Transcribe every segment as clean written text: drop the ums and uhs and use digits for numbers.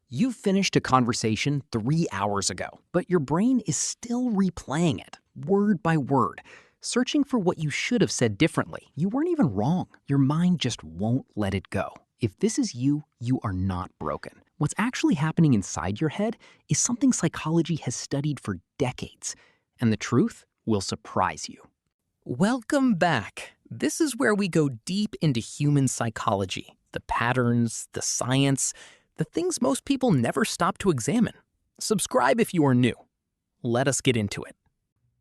You've finished a conversation 3 hours ago, but your brain is still replaying it, word by word, searching for what you should have said differently. You weren't even wrong. Your mind just won't let it go. If this is you, you are not broken. What's actually happening inside your head is something psychology has studied for decades, and the truth will surprise you. Welcome back. This is where we go deep into human psychology, the patterns, the science, the things most people never stop to examine. Subscribe if you are new. Let us get into it.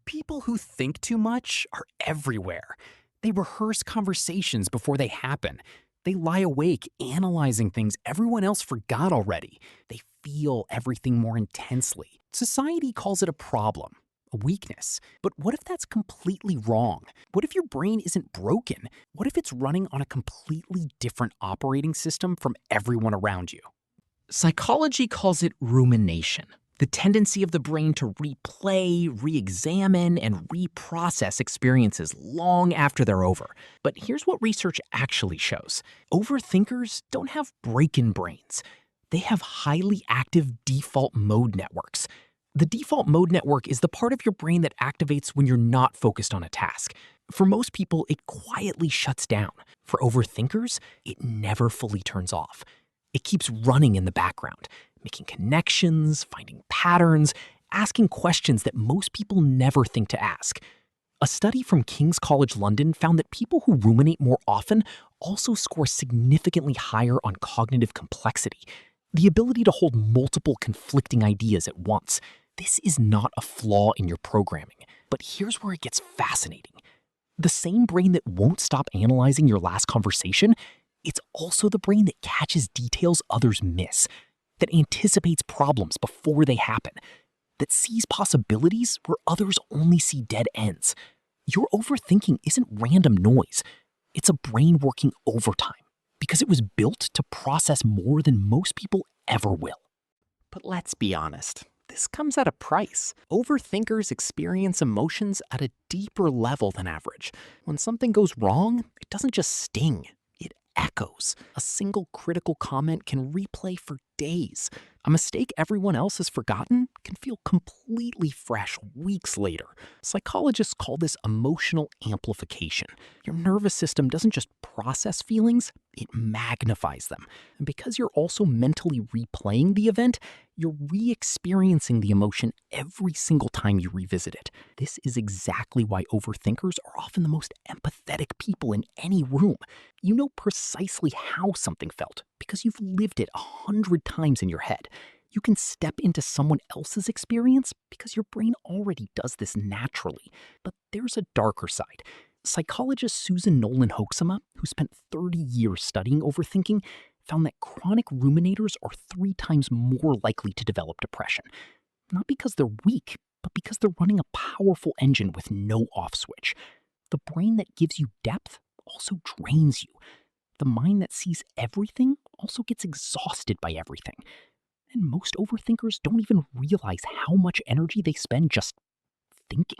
People who think too much are everywhere. They rehearse conversations before they happen. They lie awake analyzing things everyone else forgot already. They feel everything more intensely. Society calls it a problem, a weakness. But what if that's completely wrong? What if your brain isn't broken? What if it's running on a completely different operating system from everyone around you? Psychology calls it rumination, the tendency of the brain to replay, re-examine, and reprocess experiences long after they're over. But here's what research actually shows. Overthinkers don't have break-in brains. They have highly active default mode networks. The default mode network is the part of your brain that activates when you're not focused on a task. For most people, it quietly shuts down. For overthinkers, it never fully turns off. It keeps running in the background, making connections, finding patterns, asking questions that most people never think to ask. A study from King's College London found that people who ruminate more often also score significantly higher on cognitive complexity, the ability to hold multiple conflicting ideas at once. This is not a flaw in your programming, but here's where it gets fascinating. The same brain that won't stop analyzing your last conversation, it's also the brain that catches details others miss, that anticipates problems before they happen, that sees possibilities where others only see dead ends. Your overthinking isn't random noise. It's a brain working overtime because it was built to process more than most people ever will. But let's be honest, this comes at a price. Overthinkers experience emotions at a deeper level than average. When something goes wrong, it doesn't just sting. Echoes. A single critical comment can replay for days. A mistake everyone else has forgotten can feel completely fresh weeks later. Psychologists call this emotional amplification. Your nervous system doesn't just process feelings, it magnifies them. And because you're also mentally replaying the event, you're re-experiencing the emotion every single time you revisit it. This is exactly why overthinkers are often the most empathetic people in any room. You know precisely how something felt because you've lived it 100 times in your head. You can step into someone else's experience because your brain already does this naturally. But there's a darker side. Psychologist Susan Nolen-Hoeksema, who spent 30 years studying overthinking, found that chronic ruminators are 3 times more likely to develop depression. Not because they're weak, but because they're running a powerful engine with no off switch. The brain that gives you depth also drains you. The mind that sees everything also gets exhausted by everything. And most overthinkers don't even realize how much energy they spend just thinking.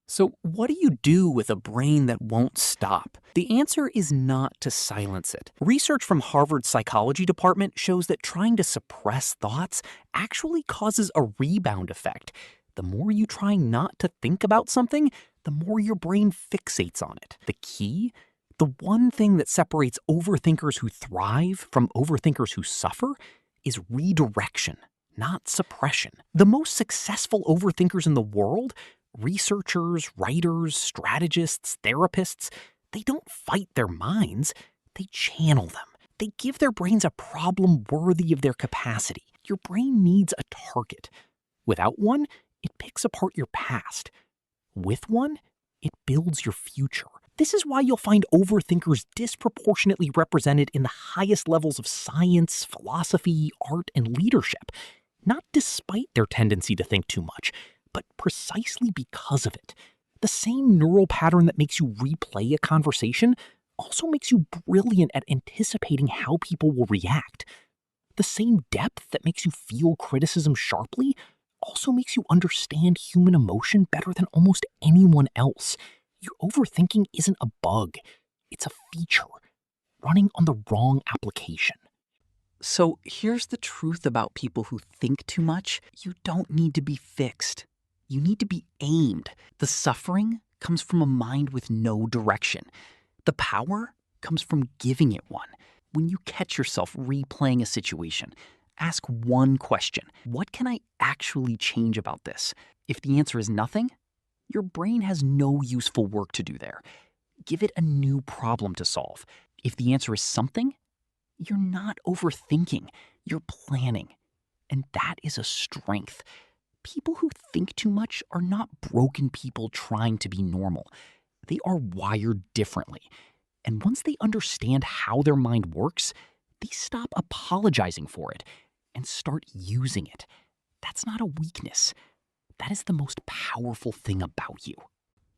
So what do you do with a brain that won't stop? The answer is not to silence it. Research from Harvard's psychology department shows that trying to suppress thoughts actually causes a rebound effect. The more you try not to think about something, the more your brain fixates on it. The key? The one thing that separates overthinkers who thrive from overthinkers who suffer is redirection, not suppression. The most successful overthinkers in the world, researchers, writers, strategists, therapists, they don't fight their minds, they channel them. They give their brains a problem worthy of their capacity. Your brain needs a target. Without one, it picks apart your past. With one, it builds your future. This is why you'll find overthinkers disproportionately represented in the highest levels of science, philosophy, art, and leadership. Not despite their tendency to think too much, but precisely because of it. The same neural pattern that makes you replay a conversation also makes you brilliant at anticipating how people will react. The same depth that makes you feel criticism sharply also makes you understand human emotion better than almost anyone else. Your overthinking isn't a bug, it's a feature running on the wrong application. So here's the truth about people who think too much. You don't need to be fixed. You need to be aimed. The suffering comes from a mind with no direction. The power comes from giving it one. When you catch yourself replaying a situation, ask one question. What can I actually change about this? If the answer is nothing, your brain has no useful work to do there. Give it a new problem to solve. If the answer is something, you're not overthinking, you're planning. And that is a strength. People who think too much are not broken people trying to be normal. They are wired differently. And once they understand how their mind works, they stop apologizing for it and start using it. That's not a weakness. That is the most powerful thing about you.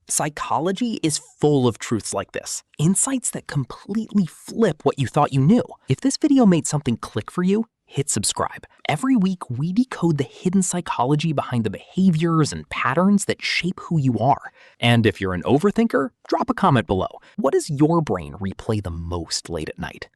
Psychology is full of truths like this, insights that completely flip what you thought you knew. If this video made something click for you, hit subscribe. Every week, we decode the hidden psychology behind the behaviors and patterns that shape who you are. And if you're an overthinker, drop a comment below. What does your brain replay the most late at night?